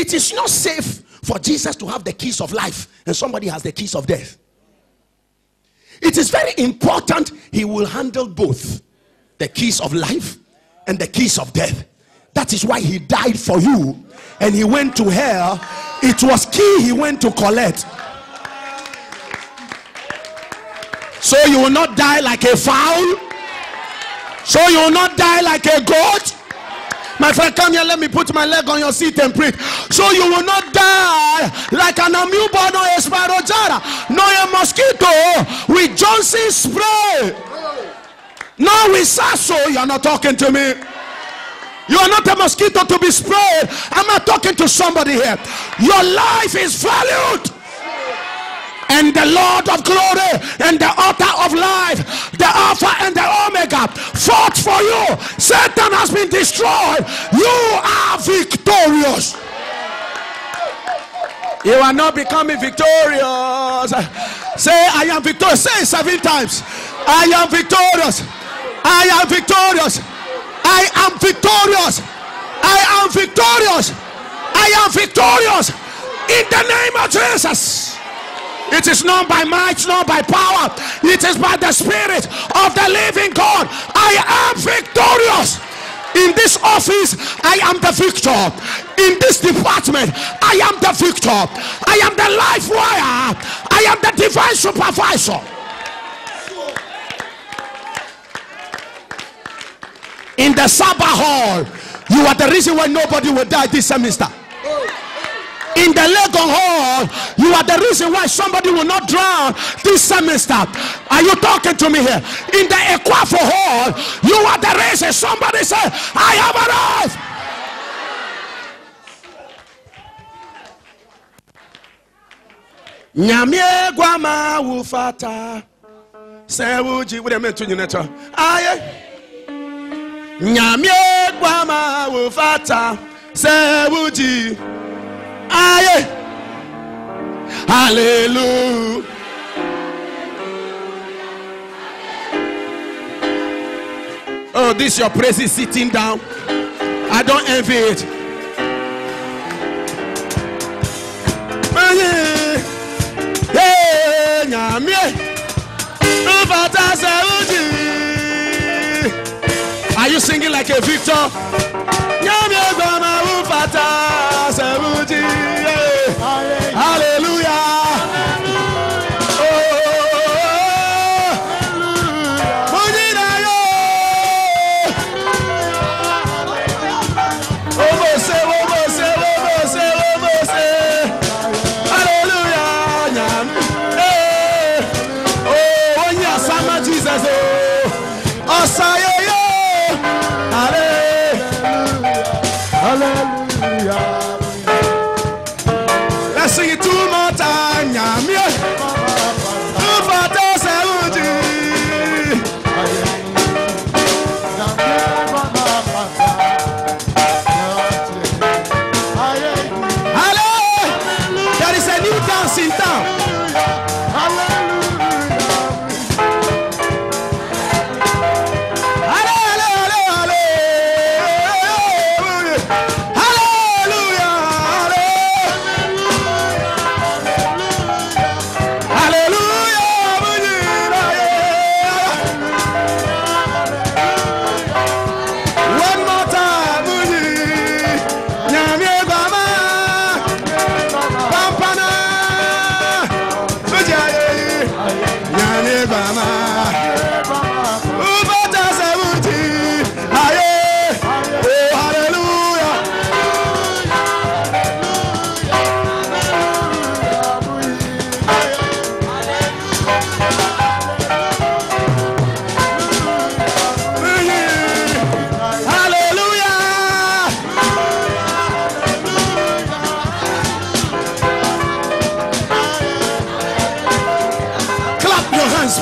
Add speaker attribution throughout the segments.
Speaker 1: It is not safe for Jesus to have the keys of life and somebody has the keys of death. It is very important he will handle both the keys of life and the keys of death. That is why he died for you and he went to hell. It was key he went to collect. So you will not die like a fowl. So you will not die like a goat. My friend, come here, let me put my leg on your seat and breathe. So you will not die like an newborn or a sparrow jara, nor a mosquito with Johnson spray. No, with Sasso. You are not talking to me. You are not a mosquito to be sprayed. I'm not talking to somebody here. Your life is valued. And the Lord of glory and the author of life, the Alpha and the Omega, fought for you. Satan has been destroyed. You are victorious. You are not becoming victorious. Say, I am victorious. Say it 7 times. I am victorious. I am victorious. I am victorious. I am victorious. I am victorious. In the name of Jesus. It is not by might, not by power. It is by the Spirit of the living God. I am victorious. In this office, I am the victor. In this department, I am the victor. I am the life wire. I am the divine supervisor. In the Sabbath hall, you are the reason why nobody will die this semester. In the Legon hall, you are the reason why somebody will not drown this semester. Are you talking to me here? In the Equafo hall, you are the reason somebody say, I have arrived. Nyamie guama wufata sewuji. What do you mean to you, Neto? Aye. Nyamie guama wufata sewuji. Aye. Hallelujah. Oh, this your praise is sitting down. I don't envy it. Are you singing like a victor? Hallelujah. Let's sing it 2 more times. There is a new dance in town.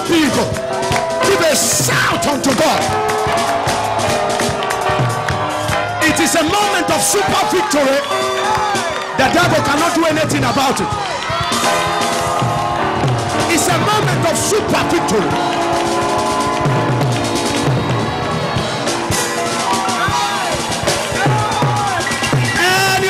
Speaker 1: People, give a shout unto God. It is a moment of super victory. The devil cannot do anything about it. It's a moment of super victory. And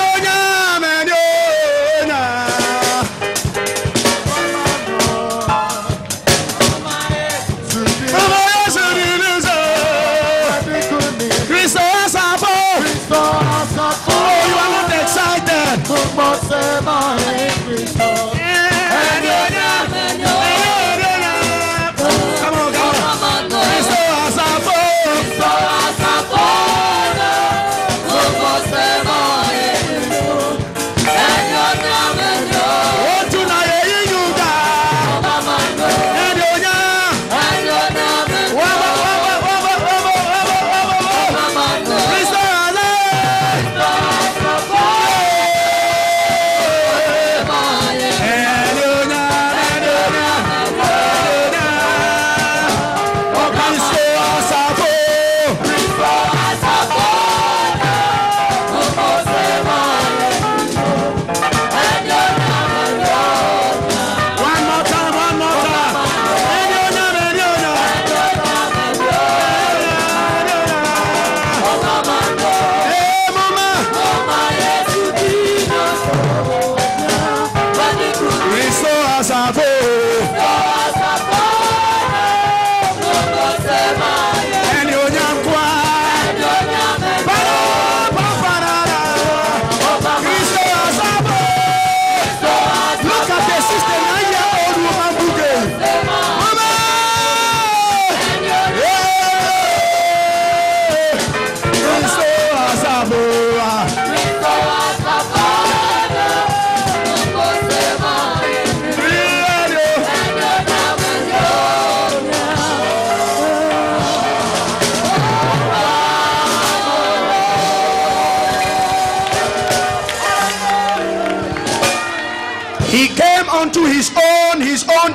Speaker 1: He came unto his own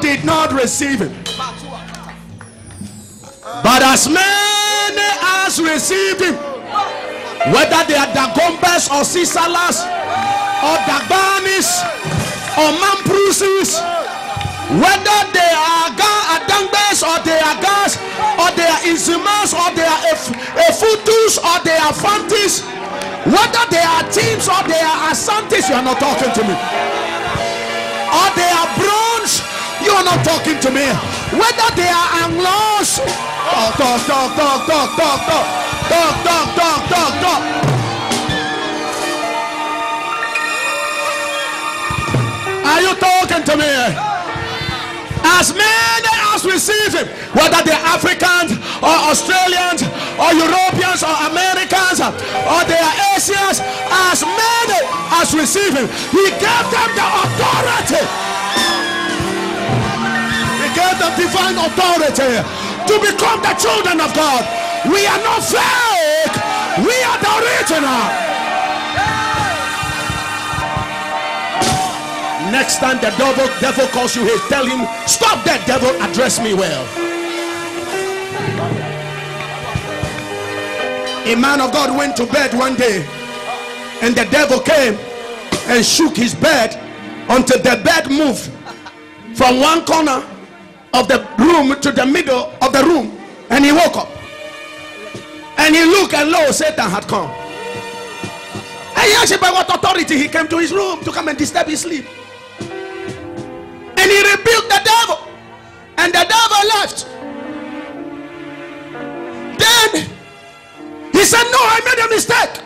Speaker 1: did not receive him. But as many as received him, whether they are Dagombas or Sisalas or Dagbanis or Mamprusis, whether they are Adangbes or they are Gas or they are Inzimas or they are Efutus or they are Fantis, whether they are Teams or they are Asantis, you are not talking to me. Or they are Bronze, you are not talking to me. Whether they are Anglos, talk. Are you talking to me? As many as receive him, whether they're Africans or Australians or Europeans or Americans or they are Asians, as many as receive him, he gave them the authority. He gave them divine authority to become the children of God. We are not fake, we are the original. Next time the devil calls you, he'll tell him, stop that, devil, address me well. A man of God went to bed one day, and the devil came and shook his bed until the bed moved from one corner of the room to the middle of the room, and he woke up and he looked, and lo, Satan had come. And he asked by what authority he came to his room to come and disturb his sleep. And he rebuked the devil, and the devil left. Then he said, no, I made a mistake.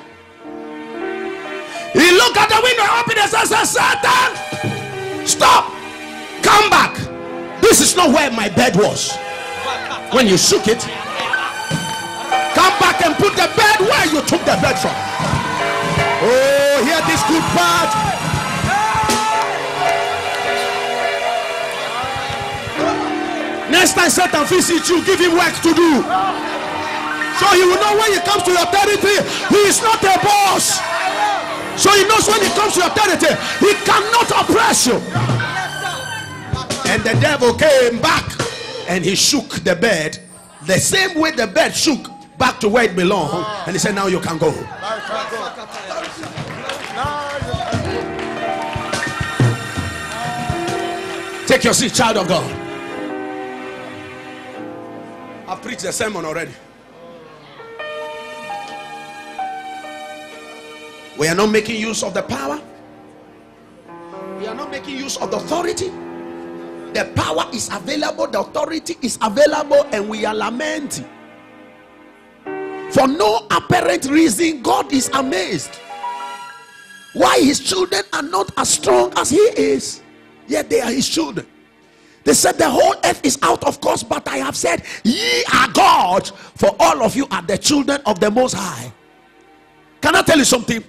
Speaker 1: He looked at the window, opened it, and said, Satan, stop, come back. This is not where my bed was. When you shook it, come back and put the bed where you took the bed from. Oh, hear this good part. Next time Satan visits you, give him work to do. So he will know when he comes to your territory, he is not a boss. So he knows when he comes to your territory, he cannot oppress you. And the devil came back and he shook the bed the same way the bed shook back to where it belonged. And he said, now you can go. Take your seat, child of God. I've preached the sermon already. We are not making use of the power. We are not making use of the authority. The power is available, the authority is available, and we are lamenting. For no apparent reason, God is amazed why his children are not as strong as he is, yet they are his children. They said the whole earth is out of course, but I have said ye are gods, for all of you are the children of the Most High. Can I tell you something?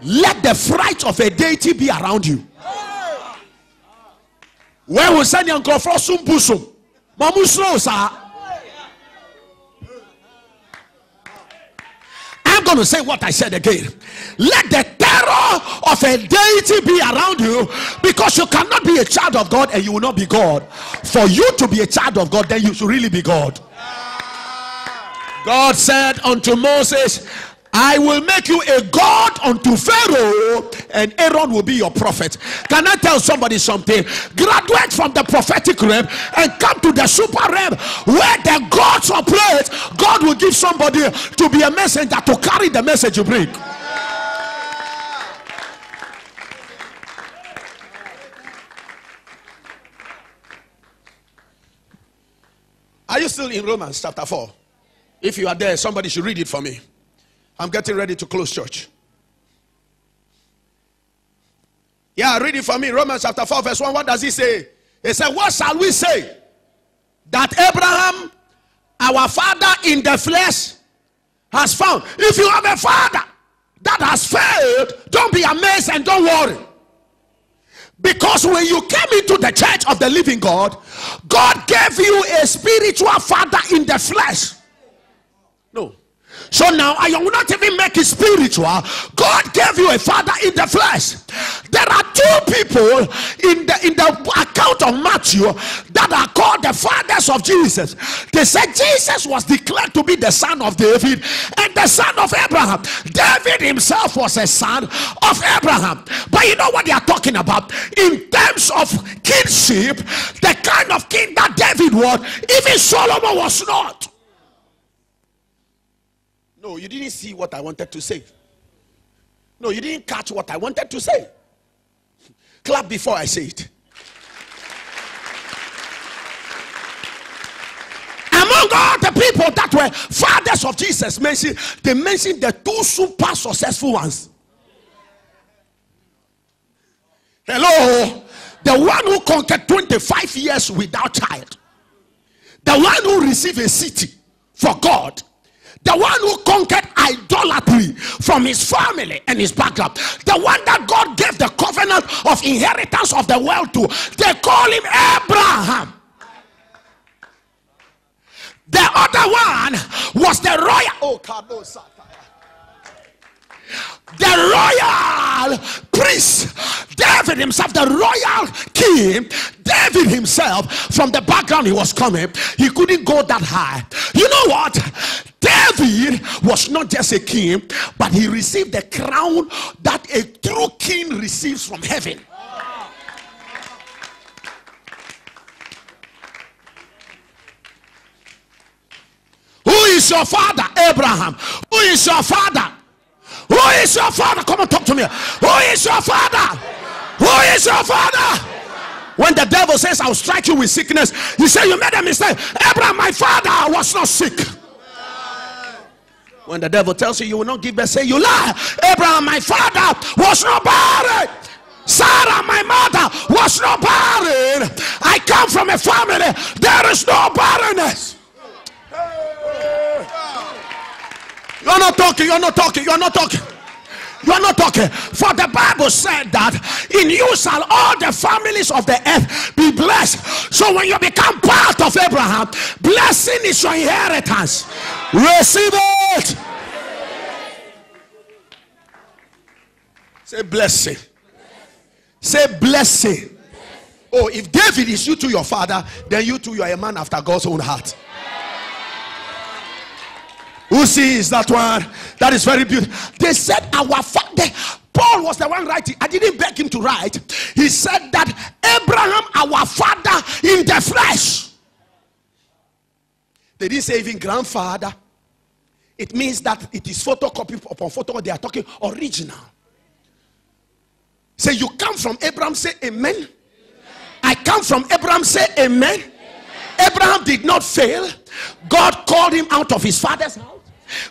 Speaker 1: Let the fright of a deity be around you. Where we send your uncle for Sumbusum, Mamusrosa. I'm going to say what I said again. Let the terror of a deity be around you, because you cannot be a child of God and you will not be God. For you to be a child of God, then you should really be God. God said unto Moses, I will make you a God unto Pharaoh, and Aaron will be your prophet. Can I tell somebody something? Graduate from the prophetic realm and come to the super realm where the gods operate. God will give somebody to be a messenger to carry the message you bring. Are you still in Romans chapter 4? If you are there, somebody should read it for me. I'm getting ready to close church. Yeah, read it for me. Romans chapter 4 verse 1. What does he say? He said, what shall we say? That Abraham, our father in the flesh, has found. If you have a father that has failed, don't be amazed and don't worry. Because when you came into the church of the living God, God gave you a spiritual father in the flesh. No. So now I will not even make it spiritual. God gave you a father in the flesh. There are two two people in the account of Matthew that are called the fathers of Jesus. They said Jesus was declared to be the son of David and the son of Abraham. David himself was a son of Abraham. But you know what they are talking about in terms of kingship? The kind of king that David was, even Solomon was not. No, you didn't see what I wanted to say. No, you didn't catch what I wanted to say. Clap before I say it. Among all the people that were fathers of Jesus mentioned, they mentioned the two super successful ones. Hello, the one who conquered 25 years without child, the one who received a city for God, the one who conquered idolatry from his family and his background, the one that God gave the covenant of inheritance of the world to. They call him Abraham. The other one was the royal, the royal priest, David himself, the royal king. David himself, from the background he was coming, he couldn't go that high. You know what? David was not just a king, but he received the crown that a true king receives from heaven. Who is your father? Abraham. Who is your father? Who is your father? Come on, talk to me. Who is your father? Who is your father? When the devil says, I'll strike you with sickness, he said, you made a mistake. Abraham, my father, was not sick. When the devil tells you, you will not give birth, say, you lie. Abraham, my father, was not barren. Sarah, my mother, was not barren. I come from a family, there is no barrenness. You're not talking, you're not talking, you're not talking. You're not talking. For the Bible said that in you shall all the families of the earth be blessed. So when you become part of Abraham, blessing is your inheritance. Receive it. Say blessing. Say blessing. Oh, if David is you to your father, then you too, you are a man after God's own heart. Who sees that one? That is very beautiful. They said our father, Paul was the one writing. I didn't beg him to write. He said that Abraham, our father in the flesh. They didn't say even grandfather. It means that it is photocopy upon photo. They are talking original. Say you come from Abraham, say amen. Amen. I come from Abraham, say amen. Amen. Abraham did not fail. God called him out of his father's house.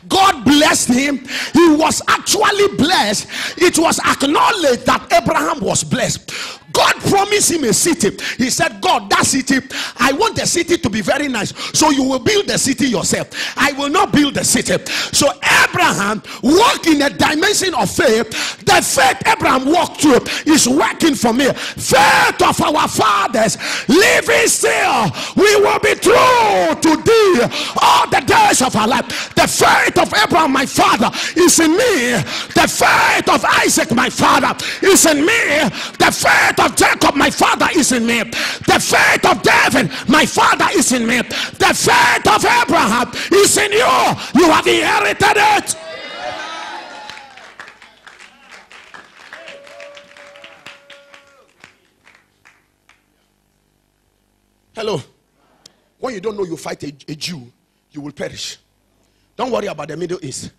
Speaker 1: God blessed him. He was actually blessed. It was acknowledged that Abraham was blessed. God promised him a city. He said, God, that city, I want the city to be very nice. So you will build the city yourself. I will not build the city. So Abraham walked in a dimension of faith. The faith Abraham walked through is working for me. Faith of our fathers, living still, we will be true to thee all the days of our life. The faith of Abraham, my father, is in me. The faith of Isaac, my father, is in me. The faith of Jacob, my father, is in me. The faith of David, my father, is in me. The faith of Abraham is in you. You have inherited it. Hello. When you don't know you fight a Jew, you will perish. Don't worry about the Middle East.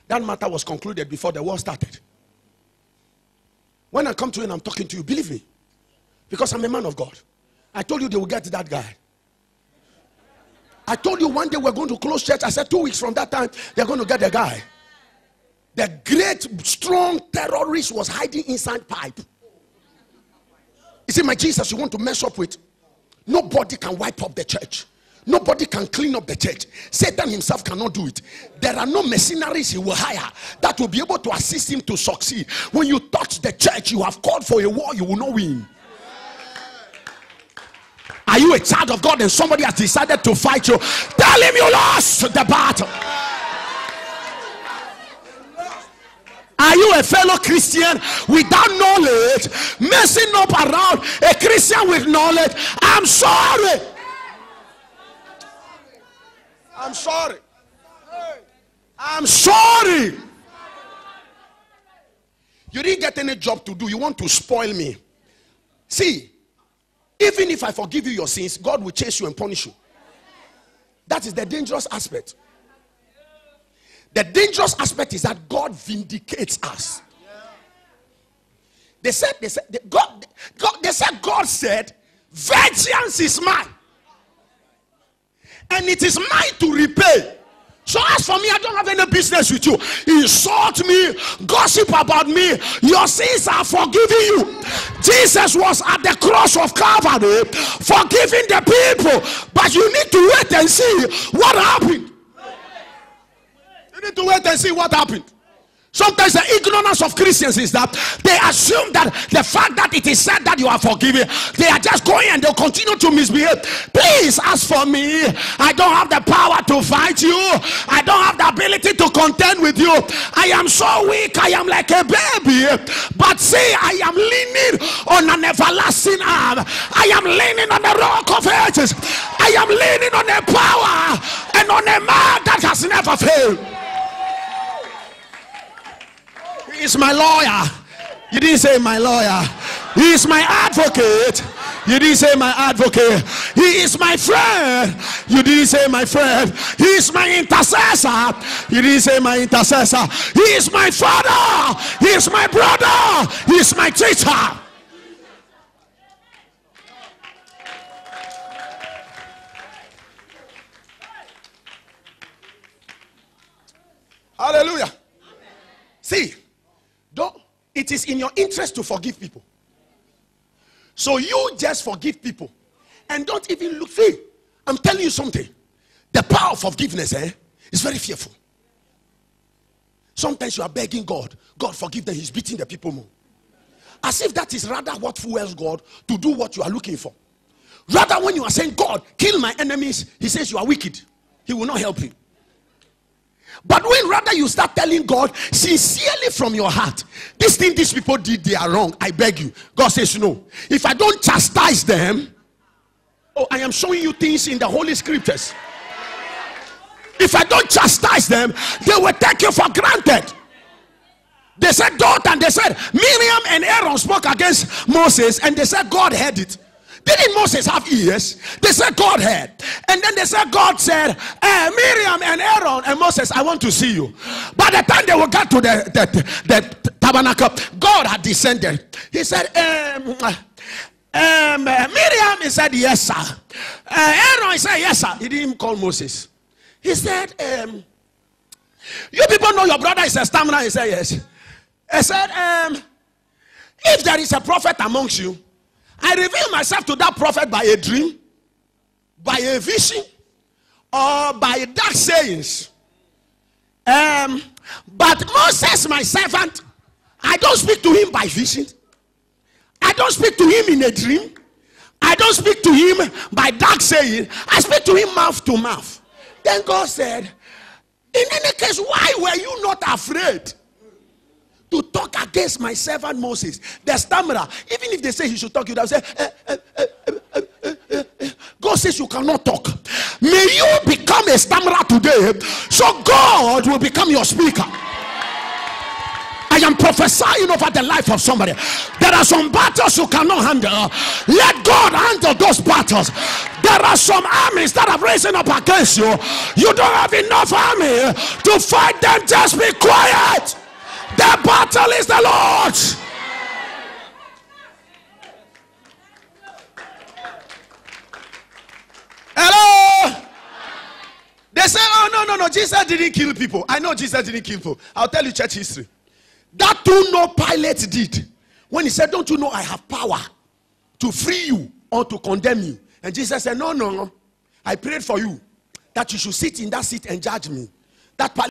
Speaker 1: That matter was concluded before the war started. When I come to you and I'm talking to you, believe me, because I'm a man of God. I told you they will get that guy. I told you one day we're going to close church. I said 2 weeks from that time, they're going to get the guy. The great, strong terrorist was hiding inside pipe. You see, my Jesus, you want to mess up with? Nobody can wipe up the church. Nobody can clean up the church. Satan himself cannot do it. There are no mercenaries he will hire that will be able to assist him to succeed. When you touch the church, you have called for a war, you will not win. Are you a child of God and somebody has decided to fight you? Tell him you lost the battle. Are you a fellow Christian without knowledge, messing up around a Christian with knowledge? I'm sorry. I'm sorry. I'm sorry. You didn't get any job to do. You want to spoil me. See, even if I forgive you your sins, God will chase you and punish you. That is the dangerous aspect. The dangerous aspect is that God vindicates us. They said God said, vengeance is mine, and it is mine to repay. So as for me, I don't have any business with you. Insult me, gossip about me, your sins are forgiven you. Jesus was at the cross of Calvary forgiving the people, but you need to wait and see what happened. You need to wait and see what happened. Sometimes the ignorance of Christians is that they assume that the fact that it is said that you are forgiven, they are just going and they'll continue to misbehave. Please, as for me, I don't have the power to fight you. I don't have the ability to contend with you. I am so weak. I am like a baby. But see, I am leaning on an everlasting arm. I am leaning on the rock of ages. I am leaning on a power and on a man that has never failed. He is my lawyer. You didn't say my lawyer. He is my advocate. You didn't say my advocate. He is my friend. You didn't say my friend. He is my intercessor. You didn't say my intercessor. He is my father. He is my brother. He is my teacher. Hallelujah. See, it is in your interest to forgive people. So you just forgive people and don't even look. See, I'm telling you something. The power of forgiveness is very fearful. Sometimes you are begging God, God forgive them, he's beating the people more. As if that is rather what fuels God to do what you are looking for. Rather, when you are saying, God, kill my enemies, he says you are wicked. He will not help you. But when rather you start telling God sincerely from your heart, this thing these people did, they are wrong, I beg you. God says no. If I don't chastise them, I am showing you things in the Holy Scriptures. If I don't chastise them, they will take you for granted. They said God, and they said Miriam and Aaron spoke against Moses, and they said God heard it. Didn't Moses have ears? They said God heard. And then they said God said, Miriam and Aaron and Moses, I want to see you. By the time they will get to the tabernacle, God had descended. He said, Miriam, he said, yes, sir. Aaron, he said, yes, sir. He didn't call Moses. He said, you people know your brother is a stammerer. He said, yes. He said, if there is a prophet amongst you, I reveal myself to that prophet by a dream, by a vision, or by dark sayings. But Moses, my servant, I don't speak to him by vision. I don't speak to him in a dream. I don't speak to him by dark saying. I speak to him mouth to mouth. Then God said, in any case, why were you not afraid to talk against my servant Moses, the stammerer? Even if they say he should talk, you would say, God says you cannot talk. May you become a stammerer today, so God will become your speaker. I am prophesying over the life of somebody. There are some battles you cannot handle. Let God handle those battles. There are some armies that are raising up against you. You don't have enough army to fight them. Just be quiet. The battle is the Lord's. Hello? They say, oh, no, Jesus didn't kill people. I know Jesus didn't kill people. I'll tell you church history. That too no Pilate did. When he said, don't you know I have power to free you or to condemn you? And Jesus said, no. I prayed for you that you should sit in that seat and judge me. That